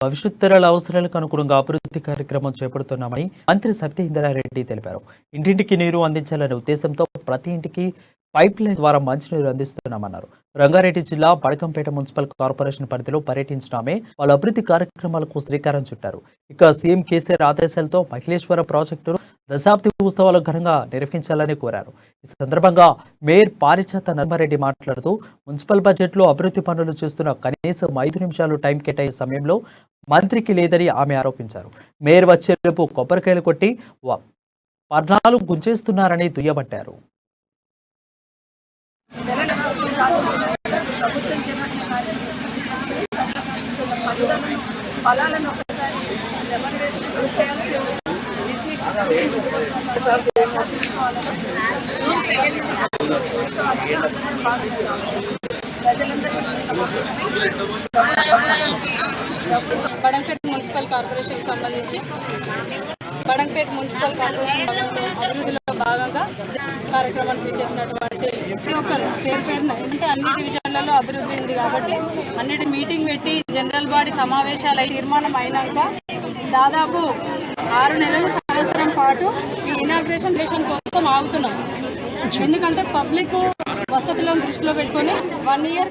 భవిష్యత్ తరాల అవసరాలకు అనుగుణంగా అభివృద్ధి కార్యక్రమం చేపడుతున్నామని మంత్రి సబితా ఇంద్రారెడ్డి తెలిపారు. ఇంటింటికి నీరు అందించాలనే ఉద్దేశంతో ప్రతి ఇంటికి పైప్ లైన్ ద్వారా మంచినీరు అందిస్తున్నామన్నారు. రంగారెడ్డి జిల్లా బడకంపేట మున్సిపల్ కార్పొరేషన్ పరిధిలో పర్యటించిన ఆమె పలు అభివృద్ధి కార్యక్రమాలకు శ్రీకారం చుట్టారు. ఇక సీఎం కేసీఆర్ ఆదేశాలతో మహిళేశ్వర ప్రాజెక్టును దశాబ్ది ఉత్సవాలు ఘనంగా నిర్వహించాలని కోరారు. ఈ సందర్భంగా మేయర్ పారిజాత నర్మారెడ్డి మాట్లాడుతూ మున్సిపల్ బడ్జెట్లో అభివృద్ధి పనులు చేస్తున్న కనీసం 5 నిమిషాలు టైం కేటాయే సమయంలో మంత్రికి లేదని ఆమె ఆరోపించారు. మేయర్ వచ్చేలోపు కొబ్బరికాయలు కొట్టి పర్ణాలు గుంజేస్తున్నారని దుయ్యబట్టారు. బడంపేట మున్సిపల్ కార్పొరేషన్ సంబంధించి బడంపేట మున్సిపల్ కార్పొరేషన్ అభివృద్ధిలో భాగంగా కార్యక్రమానికి చేసినటువంటి ప్రతి ఒక్కరు పేరున ఎందుకంటే అన్ని డివిజన్లలో అభివృద్ధి ఉంది కాబట్టి అన్నిటి మీటింగ్ పెట్టి జనరల్ బాడీ సమావేశాలు తీర్మానం అయినాక దాదాపు 6 నెలల సంవత్సరం పాటు ఈ ఇనాగ్రేషన్ కోసం ఆగుతున్నాం. ఎందుకంటే పబ్లిక్ వసతులను దృష్టిలో పెట్టుకొని 1 ఇయర్